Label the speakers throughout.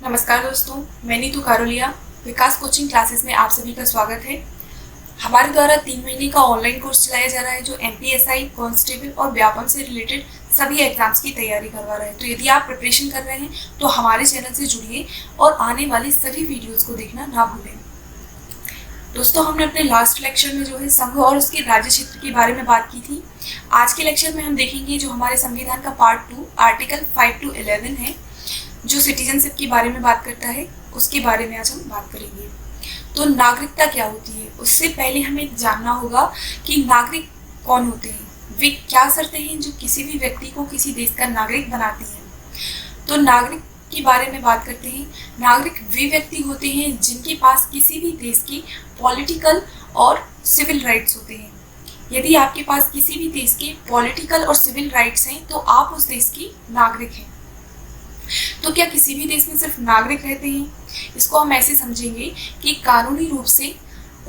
Speaker 1: नमस्कार दोस्तों, मैं नीतू कारोलिया विकास कोचिंग क्लासेस में आप सभी का स्वागत है। हमारे द्वारा 3 महीने का ऑनलाइन कोर्स चलाया जा रहा है जो एमपीएसआई, कांस्टेबल और व्यापम से रिलेटेड सभी एग्जाम्स की तैयारी करवा रहा है। तो यदि आप प्रिपरेशन कर रहे हैं तो हमारे चैनल से जुड़िए और आने वाली सभी वीडियोज को देखना ना भूलें। दोस्तों, हमने अपने लास्ट लेक्चर में जो है संघ और उसके राज्य क्षेत्र के बारे में बात की थी। आज के लेक्चर में हम देखेंगे जो हमारे संविधान का पार्ट 2 आर्टिकल 5 to 11 है, जो सिटीजनशिप के बारे में बात करता है, उसके बारे में आज हम बात करेंगे। तो नागरिकता क्या होती है, उससे पहले हमें जानना होगा कि नागरिक कौन होते हैं, वे क्या शर्तें हैं जो किसी भी व्यक्ति को किसी देश का नागरिक बनाती हैं। तो नागरिक के बारे में बात करते हैं। नागरिक वे व्यक्ति होते हैं जिनके पास किसी भी देश की पॉलिटिकल और सिविल राइट्स होते हैं। यदि आपके पास किसी भी देश के पॉलिटिकल और सिविल राइट्स हैं तो आप उस देश की नागरिक हैं। तो क्या किसी भी देश में सिर्फ नागरिक रहते हैं? इसको हम ऐसे समझेंगे कि कानूनी रूप से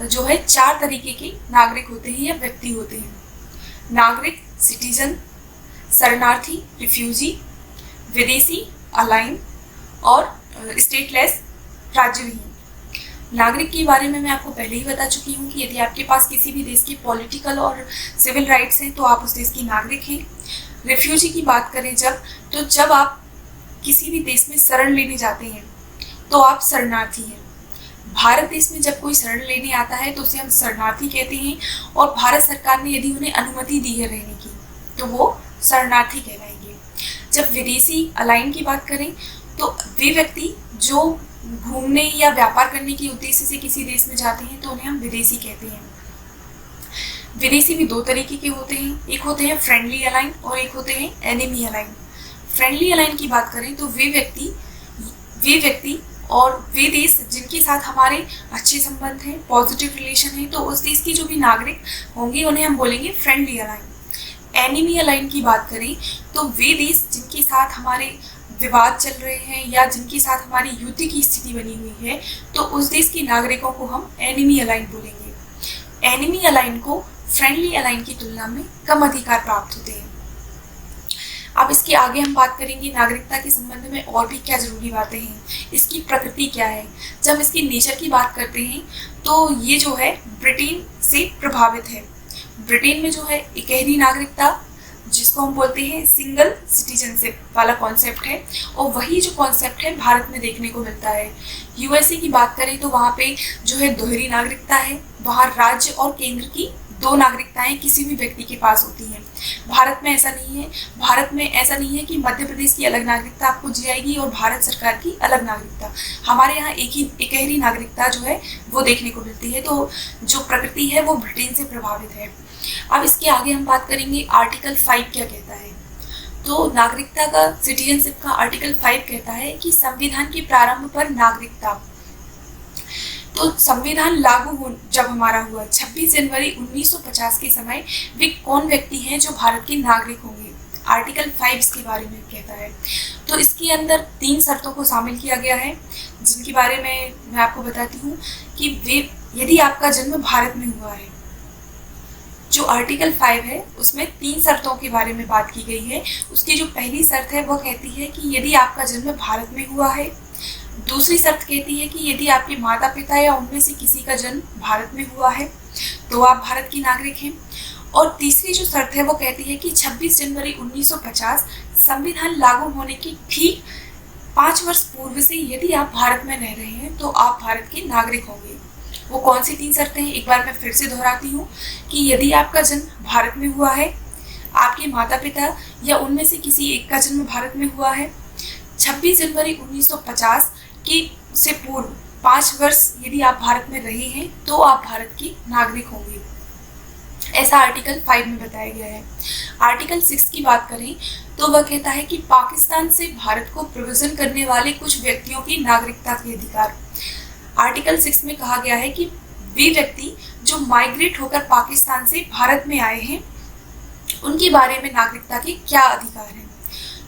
Speaker 1: जो है 4 तरीके के नागरिक होते हैं या व्यक्ति होते हैं। नागरिक, सिटीजन, शरणार्थी, रिफ्यूजी, विदेशी, अलाइन और स्टेटलेस, राज्यविहीन। नागरिक के बारे में मैं आपको पहले ही बता चुकी हूँ कि यदि आपके पास किसी भी देश की पॉलिटिकल और सिविल राइट्स हैं तो आप उस देश की नागरिक हैं। रिफ्यूजी की बात करें जब आप किसी भी देश में शरण लेने जाते हैं तो आप शरणार्थी हैं। भारत देश में जब कोई शरण लेने आता है तो उसे हम शरणार्थी कहते हैं, और भारत सरकार ने यदि उन्हें अनुमति दी है रहने की तो वो शरणार्थी कहलाएंगे। जब विदेशी अलाइन की बात करें तो वे व्यक्ति जो घूमने या व्यापार करने के उद्देश्य से किसी देश में जाते हैं तो उन्हें हम विदेशी कहते हैं। विदेशी भी 2 तरीके के होते हैं, एक होते हैं फ्रेंडली अलाइन और एक होते हैं एनिमी अलाइन। फ्रेंडली अलाइन की बात करें तो वे व्यक्ति और वे देश जिनके साथ हमारे अच्छे संबंध हैं, पॉजिटिव रिलेशन है, तो उस देश के जो भी नागरिक होंगे उन्हें हम बोलेंगे फ्रेंडली अलाइन। एनिमी अलाइन की बात करें तो वे देश जिनके साथ हमारे विवाद चल रहे हैं या जिनके साथ हमारी युद्ध की स्थिति बनी हुई है तो उस देश के नागरिकों को हम एनिमी अलाइन बोलेंगे। एनिमी अलाइन को फ्रेंडली अलाइन की तुलना में कम अधिकार प्राप्त होते हैं। अब इसके आगे हम बात करेंगे नागरिकता के संबंध में और भी क्या जरूरी बातें हैं, इसकी प्रकृति क्या है। जब इसकी नेचर की बात करते हैं तो ये जो है ब्रिटेन से प्रभावित है। ब्रिटेन में जो है इकहरी नागरिकता, जिसको हम बोलते हैं सिंगल सिटीजनशिप वाला कॉन्सेप्ट है, और वही जो कॉन्सेप्ट है भारत में देखने को मिलता है। यूएसए की बात करें तो वहाँ पे जो है दोहरी नागरिकता है, वहाँ राज्य और केंद्र की 2 नागरिकताएं किसी भी व्यक्ति के पास होती हैं। भारत में ऐसा नहीं है। भारत में ऐसा नहीं है कि मध्य प्रदेश की अलग नागरिकता आपको दी जाएगी और भारत सरकार की अलग नागरिकता। हमारे यहाँ इकहरी नागरिकता जो है वो देखने को मिलती है। तो जो प्रकृति है वो ब्रिटेन से प्रभावित है। अब इसके आगे हम बात करेंगे आर्टिकल 5 क्या कहता है। तो नागरिकता का, सिटीजनशिप का आर्टिकल 5 कहता है कि संविधान के प्रारंभ पर नागरिकता। तो संविधान लागू जब हमारा हुआ 26 जनवरी 1950 के समय, वे कौन व्यक्ति हैं जो भारत के नागरिक होंगे, आर्टिकल 5 इसके बारे में कहता है। तो इसके अंदर 3 शर्तों को शामिल किया गया है, जिनके बारे में मैं आपको बताती हूँ कि वे यदि आपका जन्म भारत में हुआ है। जो आर्टिकल 5 है उसमें 3 शर्तों के बारे में बात की गई है। उसकी जो पहली शर्त है वो कहती है कि यदि आपका जन्म भारत में हुआ है। दूसरी शर्त कहती है कि यदि आपके माता पिता या उनमें से किसी का जन्म भारत में हुआ है तो आप भारत की नागरिक हैं। और तीसरी जो शर्त है वो कहती है कि 26 जनवरी 1950 संविधान लागू होने के ठीक 5 वर्ष पूर्व से यदि आप भारत में रह रहे हैं तो आप भारत के नागरिक होंगे। वो कौन सी 3 शर्तें हैं, एक बार मैं फिर से दोहराती हूँ कि यदि आपका जन्म भारत में हुआ है, आपके माता पिता या उनमें से किसी एक का जन्म भारत में हुआ है, 26 जनवरी 1950 से पूर्व 5 वर्ष यदि आप भारत में रहे हैं तो आप भारत के नागरिक होंगे। ऐसा आर्टिकल 5 में बताया गया है। आर्टिकल 6 की बात करें तो वह कहता है कि पाकिस्तान से भारत को प्रव्रजन करने वाले कुछ व्यक्तियों की नागरिकता के अधिकार। आर्टिकल 6 में कहा गया है कि वे व्यक्ति जो माइग्रेट होकर पाकिस्तान से भारत में आए हैं उनके बारे में नागरिकता के क्या अधिकार हैं।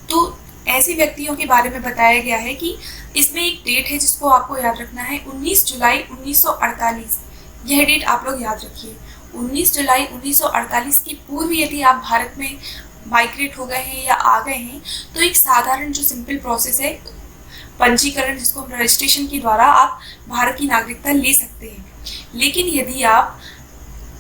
Speaker 1: तो ऐसे व्यक्तियों के बारे में बताया गया है कि इसमें एक डेट है जिसको आपको याद रखना है, 19 जुलाई 1948। यह डेट आप लोग याद रखिए। 19 जुलाई 1948 के पूर्व यदि आप भारत में माइग्रेट हो गए हैं या आ गए हैं तो एक साधारण जो सिंपल प्रोसेस है पंजीकरण, जिसको हम रजिस्ट्रेशन के द्वारा आप भारत की नागरिकता ले सकते हैं। लेकिन यदि आप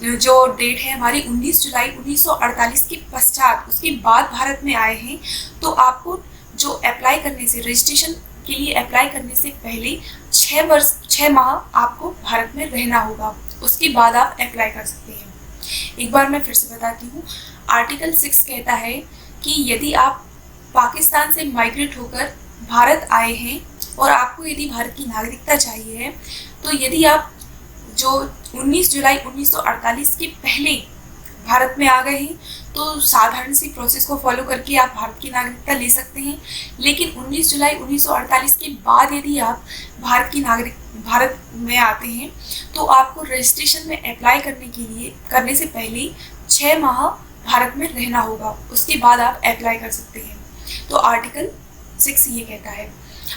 Speaker 1: जो डेट है हमारी 19 जुलाई 1948 के पश्चात, उसके बाद भारत में आए हैं, तो आपको जो अप्लाई करने से, रजिस्ट्रेशन के लिए अप्लाई करने से पहले 6 माह आपको भारत में रहना होगा, उसके बाद आप अप्लाई कर सकते हैं। एक बार मैं फिर से बताती हूँ। आर्टिकल 6 कहता है कि यदि आप पाकिस्तान से माइग्रेट होकर भारत आए हैं और आपको यदि भारत की नागरिकता चाहिए है, तो यदि आप जो 19 जुलाई 1948 के पहले भारत में आ गए हैं, तो साधारण सी प्रोसेस को फॉलो करके आप भारत की नागरिकता ले सकते हैं। लेकिन 19 जुलाई 1948 के बाद यदि आप भारत में आते हैं, तो आपको रजिस्ट्रेशन में अप्लाई करने से पहले 6 माह भारत में रहना होगा, उसके बाद आप अप्लाई कर सकते हैं। तो आर्टिकल 6 ये कहता है।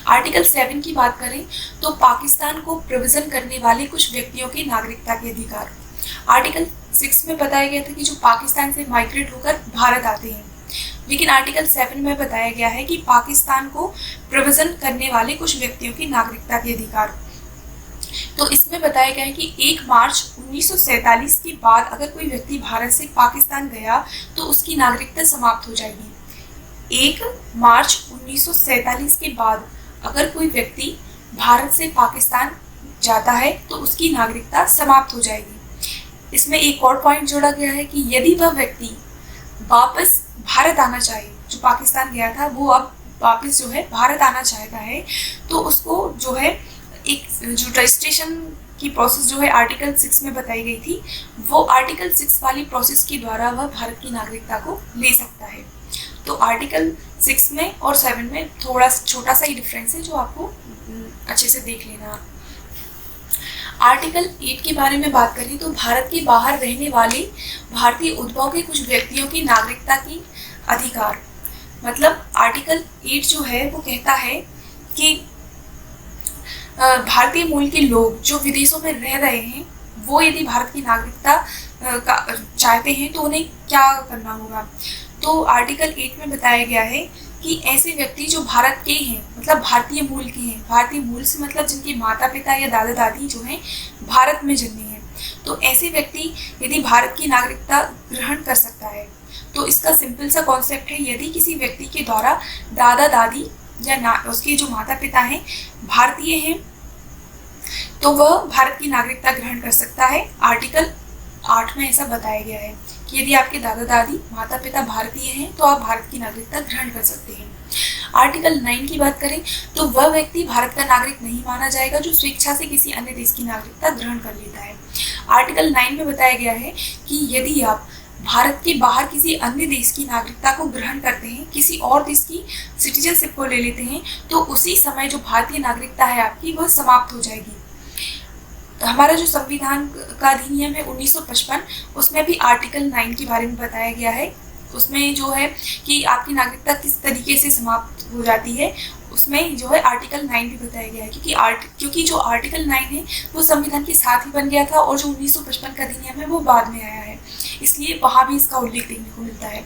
Speaker 1: आर्टिकल 7 की बात करें तो पाकिस्तान को प्रोविजन करने वाले कुछ व्यक्तियों की नागरिकता के अधिकार। आर्टिकल 6 में बताया गया था कि जो पाकिस्तान से माइग्रेट होकर भारत आते हैं, लेकिन आर्टिकल 7 में बताया गया है कि पाकिस्तान को प्रोविजन करने वाले कुछ व्यक्तियों की नागरिकता के अधिकार। तो इसमें बताया गया है कि 1 मार्च 1947 के बाद अगर कोई व्यक्ति भारत से पाकिस्तान गया तो उसकी नागरिकता समाप्त हो जाएगी। 1 मार्च 1947 के बाद अगर कोई व्यक्ति भारत से पाकिस्तान जाता है तो उसकी नागरिकता समाप्त हो जाएगी। इसमें एक और पॉइंट जोड़ा गया है कि यदि वह व्यक्ति वापस भारत आना चाहे, जो पाकिस्तान गया था वो अब वापस जो है भारत आना चाहता है, तो उसको जो है एक जो रजिस्ट्रेशन की प्रोसेस जो है आर्टिकल 6 में बताई गई थी, वो आर्टिकल 6 वाली प्रोसेस के द्वारा वह भारत की नागरिकता को ले सकता है। तो आर्टिकल 6 में और 7 में थोड़ा छोटा सा ही डिफरेंस है, जो आपको अच्छे से देख लेना। आर्टिकल 8 के बारे में बात करें तो भारत के बाहर रहने वाले भारतीय उद्भव के कुछ व्यक्तियों की नागरिकता की अधिकार। मतलब आर्टिकल 8 जो है वो कहता है कि भारतीय मूल के लोग जो विदेशों में रह रहे हैं, वो यदि भारत की नागरिकता चाहते हैं तो उन्हें क्या करना होगा। तो आर्टिकल 8 में बताया गया है कि ऐसे व्यक्ति जो भारत के हैं, मतलब भारतीय मूल के हैं, भारतीय मूल से मतलब जिनके माता पिता या दादा दादी जो हैं भारत में जन्मे हैं, तो ऐसे व्यक्ति यदि भारत की नागरिकता ग्रहण कर सकता है। तो इसका सिंपल सा कॉन्सेप्ट है, यदि किसी व्यक्ति के द्वारा दादा दादी या उसके जो माता पिता हैं भारतीय हैं, तो वह भारत की नागरिकता ग्रहण कर सकता है। आर्टिकल 8 में ऐसा बताया गया है कि यदि आपके दादा दादी माता पिता भारतीय हैं तो आप भारत की नागरिकता ग्रहण कर सकते हैं। आर्टिकल 9 की बात करें तो वह व्यक्ति भारत का नागरिक नहीं माना जाएगा जो स्वेच्छा से किसी अन्य देश की नागरिकता ग्रहण कर लेता है। आर्टिकल 9 में बताया गया है कि यदि आप भारत के बाहर किसी अन्य देश की नागरिकता को ग्रहण करते हैं, किसी और देश की सिटीजनशिप को ले लेते हैं, तो उसी समय जो भारतीय नागरिकता है आपकी वह समाप्त हो जाएगी। हमारा जो संविधान का अधिनियम है 1955, उसमें भी आर्टिकल 9 के बारे में बताया गया है। उसमें जो है कि आपकी नागरिकता किस तरीके से समाप्त हो जाती है, उसमें जो है आर्टिकल 9 भी बताया गया है, क्योंकि जो आर्टिकल 9 है वो संविधान के साथ ही बन गया था और जो 1955 का अधिनियम है वो बाद में आया है, इसलिए वहाँ भी इसका उल्लेख देखने को मिलता है।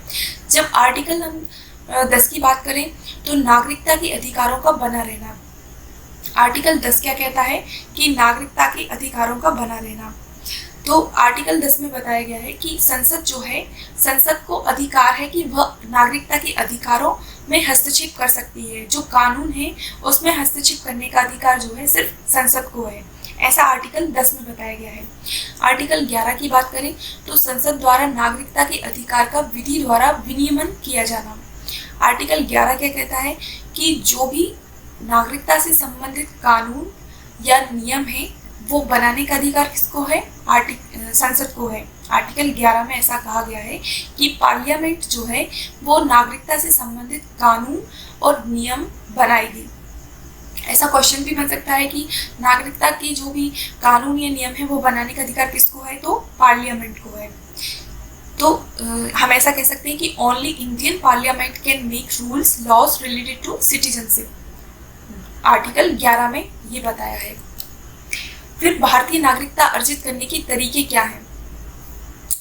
Speaker 1: जब आर्टिकल 10 की बात करें तो नागरिकता के अधिकारों का बना रहना। आर्टिकल 10 क्या कहता है कि नागरिकता के अधिकारों का बना रहना। तो आर्टिकल 10 में बताया गया है कि संसद जो है, संसद को अधिकार है कि वह नागरिकता के अधिकारों में हस्तक्षेप कर सकती है। जो कानून है उसमें हस्तक्षेप करने का अधिकार जो है सिर्फ संसद को है, ऐसा आर्टिकल 10 में बताया गया है। आर्टिकल 11 की बात करें तो संसद द्वारा नागरिकता के अधिकार का विधि द्वारा विनियमन किया जाना। आर्टिकल 11 क्या कहता है कि जो भी नागरिकता से संबंधित कानून या नियम है वो बनाने का अधिकार किसको है, संसद को है। आर्टिकल 11 में ऐसा कहा गया है कि पार्लियामेंट जो है वो नागरिकता से संबंधित कानून और नियम बनाएगी। ऐसा क्वेश्चन भी बन सकता है कि नागरिकता के जो भी कानून या नियम है वो बनाने का अधिकार किसको है, तो पार्लियामेंट को है। तो हम ऐसा कह सकते हैं कि only Indian parliament can make rules laws related to citizenship. Article 11 में ये बताया है। फिर भारतीय नागरिकता अर्जित करने के तरीके क्या हैं,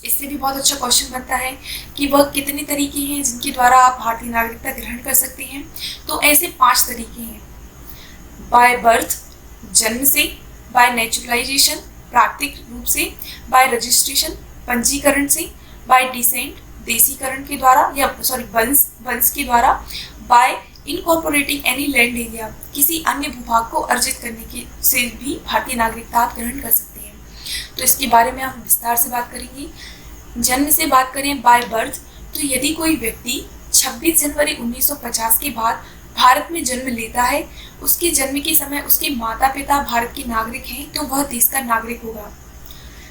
Speaker 1: इससे भी बहुत अच्छा क्वेश्चन बनता है कि वह कितने तरीके हैं जिनके द्वारा आप भारतीय नागरिकता ग्रहण कर सकते हैं। तो ऐसे 5 तरीके हैं। बाय बर्थ जन्म से, बाय नेचुरलाइजेशन प्राकृतिक रूप से, बाय रजिस्ट्रेशन पंजीकरण से, बाय डिसेंट देसीकरण के द्वारा या वंश के द्वारा, bye incorporating any land area किसी अन्य भूभाग को अर्जित करने के से भी भारतीय नागरिकता आप ग्रहण कर सकते हैं। तो इसके बारे में हम विस्तार से बात करेंगे। जन्म से बात करें बाय बर्थ, तो यदि कोई व्यक्ति 26 जनवरी 1950 के बाद भारत में जन्म लेता है, उसके जन्म के समय उसके माता पिता भारत के नागरिक हैं, तो वह देश का नागरिक होगा।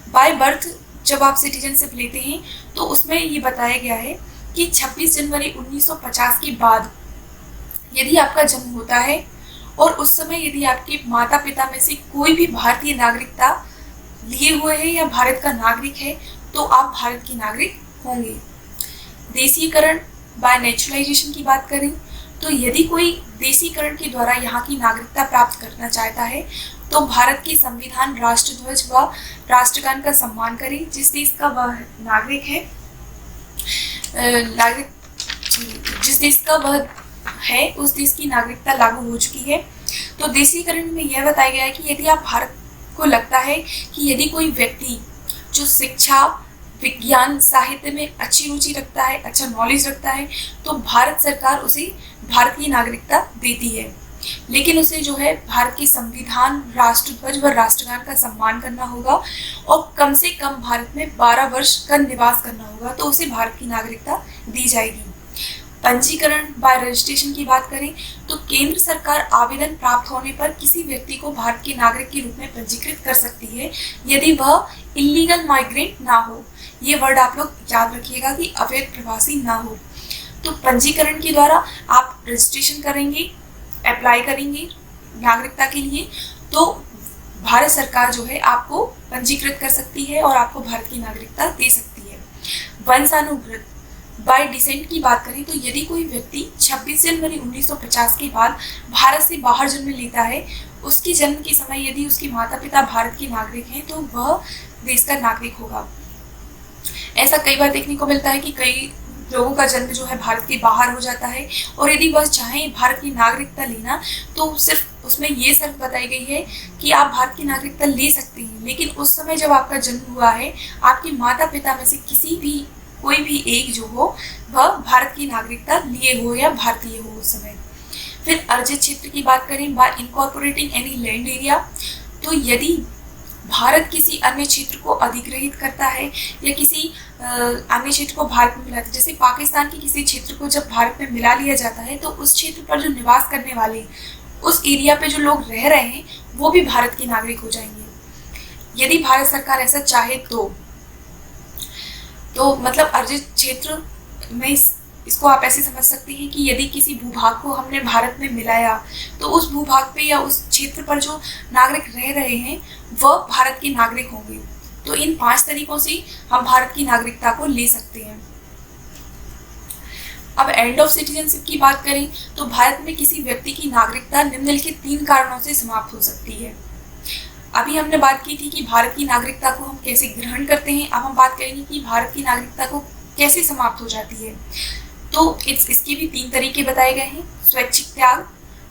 Speaker 1: बाय बर्थ जब आप सिटीजनशिप लेते हैं तो उसमें ये बताया गया है कि 26 जनवरी 1950 के बाद यदि आपका जन्म होता है और उस समय यदि आपके माता पिता में से कोई भी भारतीय नागरिकता लिए हुए है या भारत का नागरिक है, तो आप भारत के नागरिक होंगे। देसीकरण बाय नेचुरलाइजेशन की बात करें तो यदि कोई देसीकरण के द्वारा यहाँ की नागरिकता प्राप्त करना चाहता है तो भारत के संविधान, राष्ट्रध्वज व राष्ट्रगान का सम्मान करे। जिस देश का वह नागरिक है, जिस देश का वह है उस देश की नागरिकता लागू हो चुकी है। तो देसीकरण में यह बताया गया है कि यदि आप भारत को लगता है कि यदि कोई व्यक्ति जो शिक्षा, विज्ञान, साहित्य में अच्छी रुचि रखता है, अच्छा नॉलेज रखता है, तो भारत सरकार उसे भारत की नागरिकता देती है। लेकिन उसे जो है भारत के संविधान, राष्ट्रध्वज व राष्ट्रगान का सम्मान करना होगा और कम से कम भारत में 12 वर्ष का निवास करना होगा, तो उसे भारत की नागरिकता दी जाएगी। पंजीकरण बाय रजिस्ट्रेशन की बात करें तो केंद्र सरकार आवेदन प्राप्त होने पर किसी व्यक्ति को भारत के नागरिक के रूप में पंजीकृत कर सकती है यदि वह इलीगल माइग्रेंट ना हो। ये वर्ड आप लोग याद रखिएगा कि अवैध प्रवासी ना हो। तो पंजीकरण के द्वारा आप रजिस्ट्रेशन करेंगे, अप्लाई करेंगे नागरिकता के लिए, तो भारत सरकार जो है आपको पंजीकृत कर सकती है और आपको भारत की नागरिकता दे सकती है। वंशानुगत बाय डिसेंट की बात करें तो यदि कोई व्यक्ति 26 जनवरी 1950 के बाद भारत से बाहर जन्म लेता है, उसके जन्म के समय यदि उसके माता पिता भारत के नागरिक हैं तो वह देश का नागरिक होगा। ऐसा कई बार देखने को मिलता है कि कई लोगों का जन्म जो है भारत के बाहर हो जाता है और यदि वह चाहें भारत की नागरिकता लेना तो सिर्फ उसमें ये शर्त बताई गई है कि आप भारत की नागरिकता ले सकते हैं, लेकिन उस समय जब आपका जन्म हुआ है आपके माता पिता में से कोई भी एक जो हो वह भारत की नागरिकता लिए हो या भारतीय हो उस समय। फिर अर्जित क्षेत्र की बात करें bye incorporating any land area, तो यदि भारत किसी अन्य क्षेत्र को अधिग्रहित करता है या किसी अन्य क्षेत्र को भारत में मिलाता है, जैसे पाकिस्तान के किसी क्षेत्र को जब भारत में मिला लिया जाता है तो उस क्षेत्र पर जो निवास करने वाले, उस एरिया पे जो लोग रह रहे हैं वो भी भारत के नागरिक हो जाएंगे यदि भारत सरकार ऐसा चाहे तो मतलब अर्जित क्षेत्र में इसको आप ऐसे समझ सकते हैं कि यदि किसी भूभाग को हमने भारत में मिलाया तो उस भूभाग पे या उस क्षेत्र पर जो नागरिक रह रहे हैं वह भारत के नागरिक होंगे। तो इन 5 तरीकों से हम भारत की नागरिकता को ले सकते हैं। अब एंड ऑफ सिटीजनशिप की बात करें तो भारत में किसी व्यक्ति की नागरिकता निम्नलिखित 3 कारणों से समाप्त हो सकती है। अभी हमने बात की थी कि भारत की नागरिकता को हम कैसे ग्रहण करते हैं, अब हम बात करेंगे कि भारत की नागरिकता को कैसे समाप्त हो जाती है। तो इसके भी 3 तरीके बताए गए हैं, स्वैच्छिक त्याग,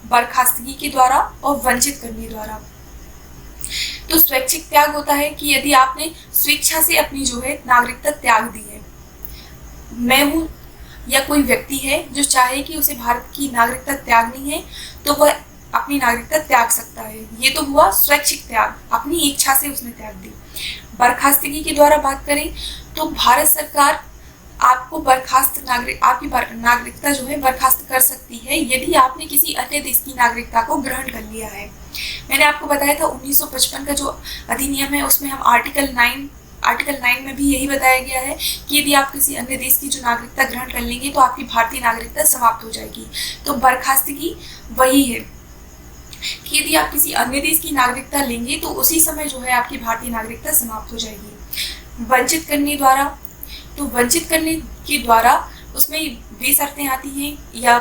Speaker 1: बर्खास्तगी के द्वारा और वंचित करने द्वारा। तो स्वैच्छिक त्याग होता है कि यदि आपने स्वेच्छा से अपनी जो है नागरिकता त्याग दी है, मैं हूँ या कोई व्यक्ति है जो चाहे कि उसे भारत की नागरिकता त्यागनी है तो वह अपनी नागरिकता त्याग सकता है। ये तो हुआ स्वैच्छिक त्याग, अपनी इच्छा से उसने त्याग दी। बर्खास्तगी के द्वारा बात करें तो भारत सरकार आपको आपकी नागरिकता जो है बर्खास्त कर सकती है यदि आपने किसी अन्य देश की नागरिकता को ग्रहण कर लिया है। मैंने आपको बताया था 1955 का जो अधिनियम है उसमें हम आर्टिकल 9 में भी यही बताया गया है कि यदि आप किसी अन्य देश की जो नागरिकता ग्रहण कर लेंगे तो आपकी भारतीय नागरिकता समाप्त हो जाएगी। तो बर्खास्तगी वही है कि यदि आप किसी अन्य देश की नागरिकता लेंगे तो उसी समय जो है आपकी भारतीय नागरिकता समाप्त हो जाएगी। वंचित करने द्वारा, तो वंचित करने के द्वारा उसमें वे शर्तें आती हैं या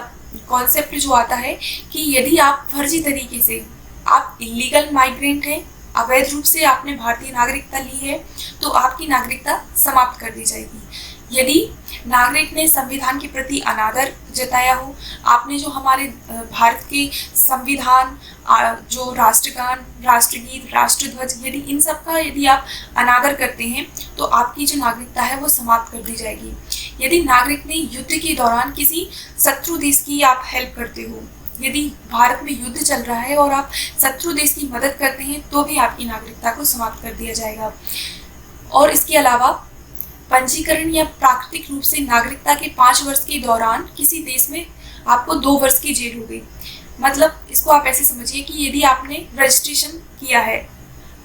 Speaker 1: कॉन्सेप्ट जो आता है कि यदि आप फर्जी तरीके से, आप इलीगल माइग्रेंट हैं, अवैध रूप से आपने भारतीय नागरिकता ली है तो आपकी नागरिकता समाप्त कर दी जाएगी। यदि नागरिक ने संविधान के प्रति अनादर जताया हो, आपने जो हमारे भारत के संविधान, जो राष्ट्रगान, राष्ट्रगीत, राष्ट्रध्वज, यदि इन सब का यदि आप अनादर करते हैं तो आपकी जो नागरिकता है वो समाप्त कर दी जाएगी। यदि नागरिक ने युद्ध के दौरान किसी शत्रु देश की आप हेल्प करते हो, यदि भारत में युद्ध चल रहा है और आप शत्रु देश की मदद करते हैं तो भी आपकी नागरिकता को समाप्त कर दिया जाएगा। और इसके अलावा पंजीकरण या प्राकृतिक रूप से नागरिकता के 5 वर्ष के दौरान किसी देश में आपको 2 वर्ष की जेल हो गई। मतलब इसको आप ऐसे समझिए कि यदि आपने रजिस्ट्रेशन किया है,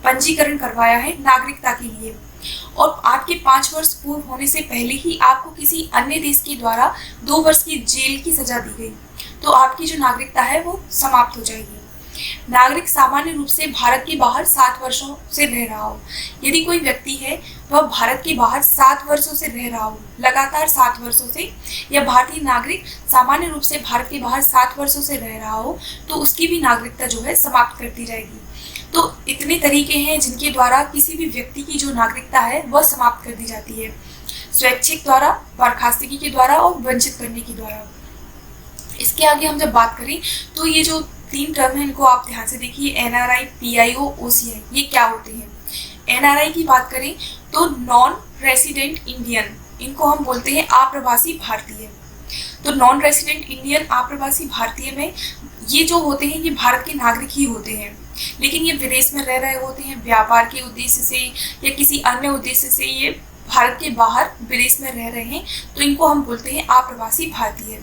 Speaker 1: पंजीकरण करवाया है नागरिकता के लिए और आपके 5 वर्ष पूर्ण होने से पहले ही आपको किसी अन्य देश के द्वारा 2 वर्ष की जेल की सजा दी गई, तो आपकी जो नागरिकता है वो समाप्त हो जाएगी। नागरिक सामान्य रूप से भारत के बाहर 7 वर्षों से रह रहा हो। यदि कोई व्यक्ति है वह भारत के बाहर 7 वर्षों से रह रहा हो, लगातार 7 वर्षों से, या भारतीय नागरिक सामान्य रूप से भारत के बाहर 7 वर्षों से रह रहा हो, तो उसकी भी नागरिकता जो है समाप्त कर दी जाएगी। तो इतने तरीके हैं जिनके द्वारा किसी भी व्यक्ति की जो नागरिकता है वह समाप्त कर दी जाती है, स्वैच्छिक द्वारा, बर्खास्तगी के द्वारा और वंचित करने के द्वारा। इसके आगे हम जब बात करें तो ये जो 3 टर्म है इनको आप ध्यान से देखिए, NRI, PIO, OCI, ये क्या होते हैं। NRI की बात करें तो नॉन रेसिडेंट इंडियन, इनको हम बोलते हैं अप्रवासी भारतीय। तो नॉन रेसिडेंट इंडियन, अप्रवासी भारतीय में ये जो होते हैं ये भारत के नागरिक ही होते हैं, लेकिन ये विदेश में रह रहे होते हैं व्यापार के उद्देश्य से या किसी अन्य उद्देश्य से, ये भारत के बाहर विदेश में रह रहे हैं, तो इनको हम बोलते हैं अप्रवासी भारतीय।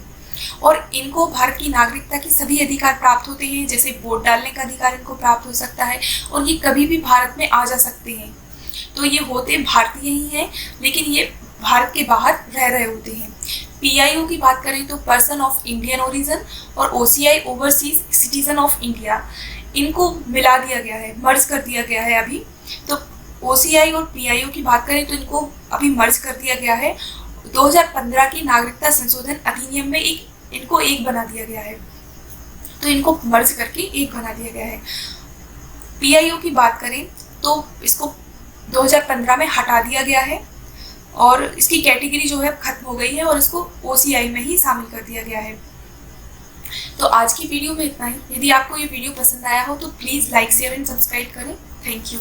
Speaker 1: और इनको भारत की नागरिकता के सभी अधिकार प्राप्त होते हैं, जैसे वोट डालने का अधिकार इनको प्राप्त हो सकता है और ये कभी भी भारत में आ जा सकते हैं। तो ये होते भारतीय ही हैं, लेकिन ये भारत के बाहर रह रहे होते हैं। PIO की बात करें तो पर्सन ऑफ इंडियन ओरिजिन और OCI overseas citizen of India, इनको मिला दिया गया है, मर्ज कर दिया गया है अभी। तो OCI और PIO की बात करें तो इनको अभी मर्ज कर दिया गया है। 2015 की नागरिकता संशोधन अधिनियम में इनको एक बना दिया गया है, तो इनको मर्ज करके एक बना दिया गया है। PIO की बात करें तो इसको 2015 में हटा दिया गया है और इसकी कैटेगरी जो है खत्म हो गई है और इसको OCI में ही शामिल कर दिया गया है। तो आज की वीडियो में इतना ही। यदि आपको ये वीडियो पसंद आया हो तो please like, share and subscribe करें। Thank you.